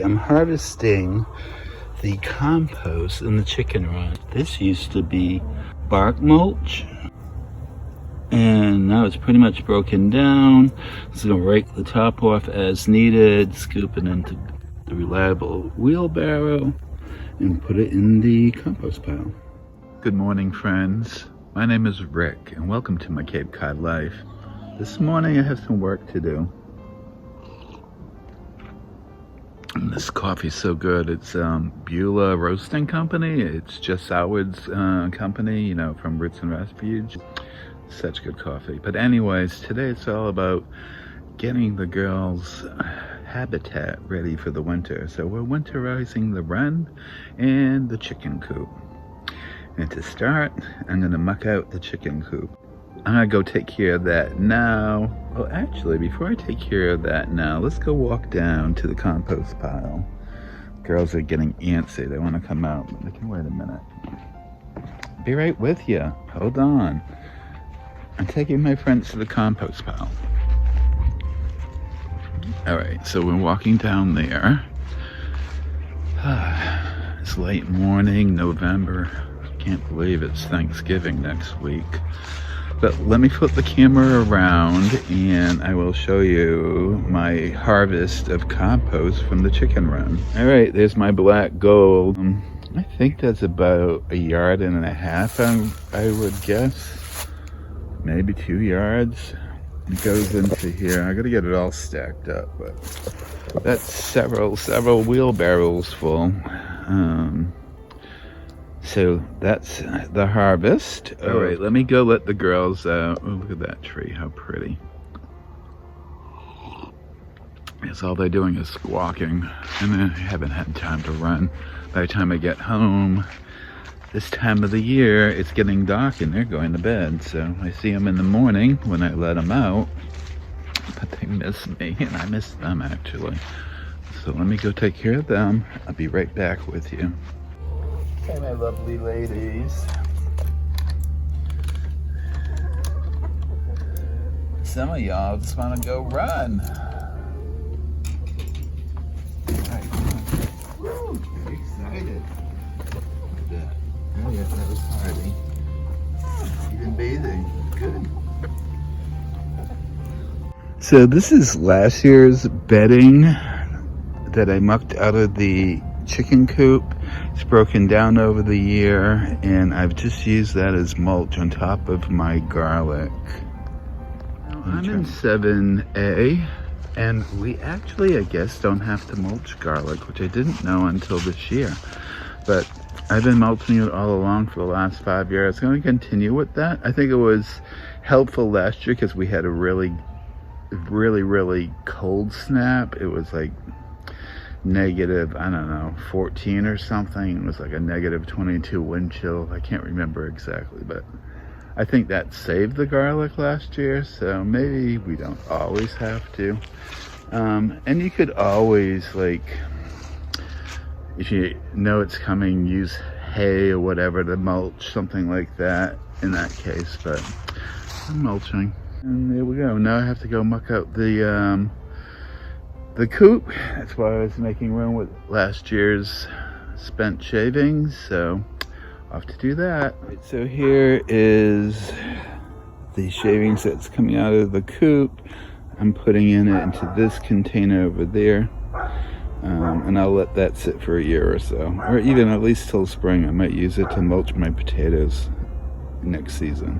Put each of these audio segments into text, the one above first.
I'm harvesting the compost in the chicken run. This used to be bark mulch, and now it's pretty much broken down. So I'm gonna rake the top off as needed, scoop it into the reliable wheelbarrow, and put it in the compost pile. Good morning, friends. My name is Rick, and welcome to my Cape Cod life. This morning I have some work to do. And this coffee's so good. It's Beulah Roasting Company. It's Jess Howard's company, you know, from Roots and Refuge. Such good coffee. But anyways, today it's all about getting the girls' habitat ready for the winter. So we're winterizing the run and the chicken coop. And to start, I'm gonna muck out the chicken coop. I'm gonna go take care of that now. Well, actually, before I take care of that now, let's go walk down to the compost pile. Girls are getting antsy. They wanna come out. They can wait a minute. Be right with you. Hold on. I'm taking my friends to the compost pile. All right, so we're walking down there. It's late morning, November. Can't believe it's Thanksgiving next week. But let me flip the camera around and I will show you my harvest of compost from the chicken run. All right, there's my black gold. I think that's about 1.5 yards, I would guess. Maybe 2 yards. It goes into here. I gotta get it all stacked up, but that's several wheelbarrows full. So that's the harvest. All right, let me go let the girls out. Oh, look at that tree, how pretty. Yes, all they're doing is squawking, and I haven't had time to run. By the time I get home, this time of the year, it's getting dark and they're going to bed. So I see them in the morning when I let them out, but they miss me, and I miss them actually. So let me go take care of them. I'll be right back with you. Hey, my lovely ladies. Some of y'all just want to go run. All right, woo, very excited. Look at that. Oh yeah, that was party. Even bathing, good. So this is last year's bedding that I mucked out of the chicken coop. It's broken down over the year, and I've just used that as mulch on top of my garlic. I'm in 7A, and we actually, I guess, don't have to mulch garlic, which I didn't know until this year. But I've been mulching it all along for the last 5 years. I'm going to continue with that. I think it was helpful last year because we had a really cold snap. It was like negative, I don't know, 14 or something. It was like a negative 22 wind chill. I can't remember exactly, but I think that saved the garlic last year, so maybe we don't always have to. And you could always, like, if you know it's coming, use hay or whatever to mulch, something like that in that case. But I'm mulching. And there we go. Now I have to go muck out the coop. That's why I was making room with last year's spent shavings, so I'll have to do that. Right, so here is the shavings that's coming out of the coop. I'm putting it into this container over there, and I'll let that sit for 1 year or so, or even at least till spring. I might use it to mulch my potatoes next season.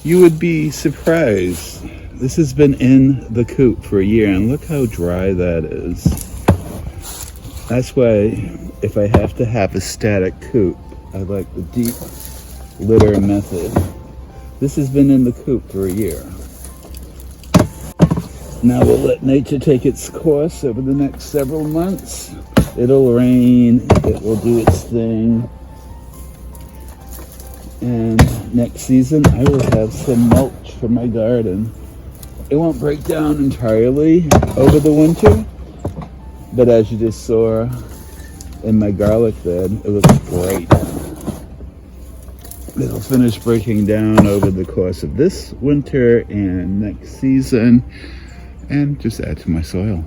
You would be surprised. This has been in the coop for 1 year, and look how dry that is. That's why if I have to have a static coop, I like the deep litter method. This has been in the coop for 1 year. Now we'll let nature take its course over the next several months. It'll rain, it will do its thing. And next season I will have some mulch for my garden. It won't break down entirely over the winter, but as you just saw in my garlic bed, it looks great. It'll finish breaking down over the course of this winter and next season, and just add to my soil.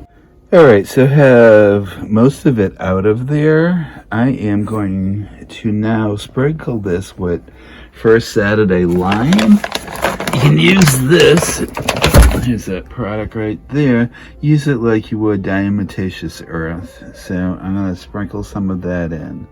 All right, so have most of it out of there. I am going to now sprinkle this with First Saturday Lime. You can use this. Here's that product right there. Use it like you would diatomaceous earth. So I'm going to sprinkle some of that in.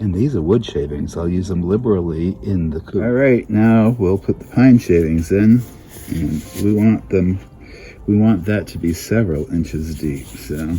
And these are wood shavings. I'll use them liberally in the coop. All right, now we'll put the pine shavings in, and we want that to be several inches deep, so.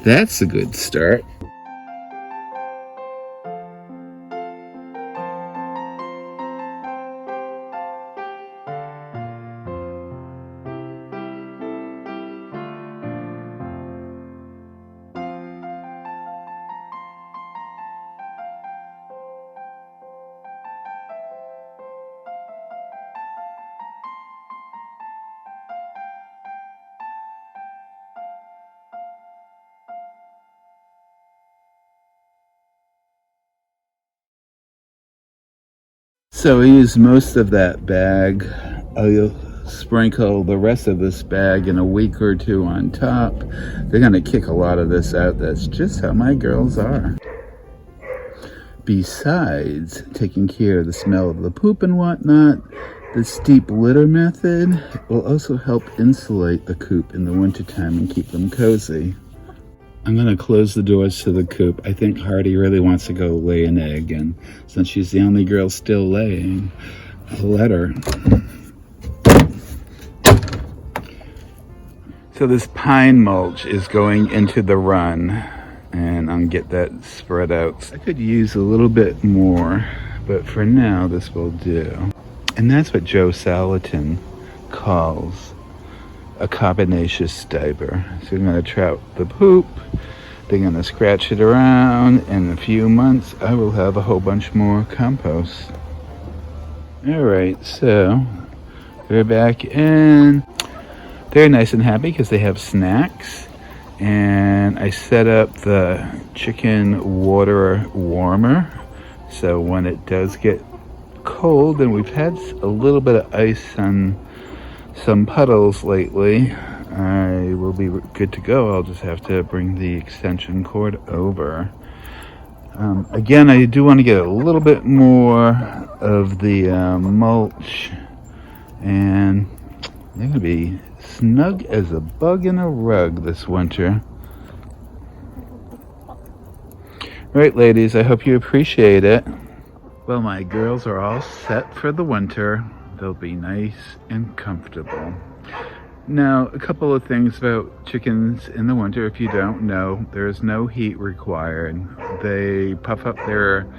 That's a good start. So I use most of that bag. I'll sprinkle the rest of this bag in a week or two on top. They're gonna kick a lot of this out. That's just how my girls are. Besides taking care of the smell of the poop and whatnot, the steep litter method will also help insulate the coop in the wintertime and keep them cozy. I'm going to close the doors to the coop. I think Hardy really wants to go lay an egg, and since she's the only girl still laying, I'll let her. So this pine mulch is going into the run, and I'm going to get that spread out. I could use a little bit more, but for now this will do. And that's what Joe Salatin calls a carbonaceous diaper. So I'm going to trout the poop. They're going to scratch it around. In a few months, I will have a whole bunch more compost. All right, so they're back in. They're nice and happy because they have snacks. And I set up the chicken water warmer. So when it does get cold, and we've had a little bit of ice on some puddles lately, I will be good to go. I'll just have to bring the extension cord over. Again, I do want to get a little bit more of the mulch, and they're going to be snug as a bug in a rug this winter. Right, ladies, I hope you appreciate it. Well, my girls are all set for the winter. They'll be nice and comfortable. Now, a couple of things about chickens in the winter. If you don't know, there's no heat required. They puff up their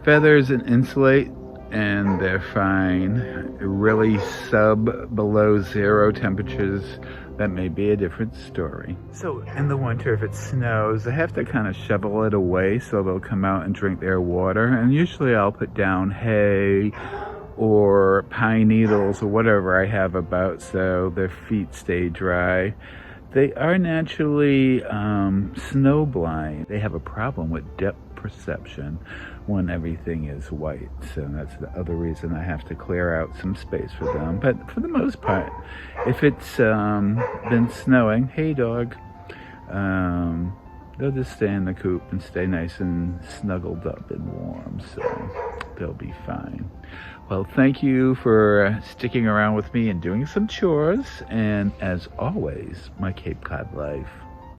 feathers and insulate, and they're fine. Really below zero temperatures, that may be a different story. So in the winter, if it snows, I have to kind of shovel it away so they'll come out and drink their water. And usually I'll put down hay or pine needles or whatever I have about so their feet stay dry. They are naturally snow blind. They have a problem with depth perception when everything is white. So that's the other reason I have to clear out some space for them. But for the most part, if it's been snowing, hey dog, they'll just stay in the coop and stay nice and snuggled up and warm. So they'll be fine. Well, thank you for sticking around with me and doing some chores. And as always, my Cape Cod life.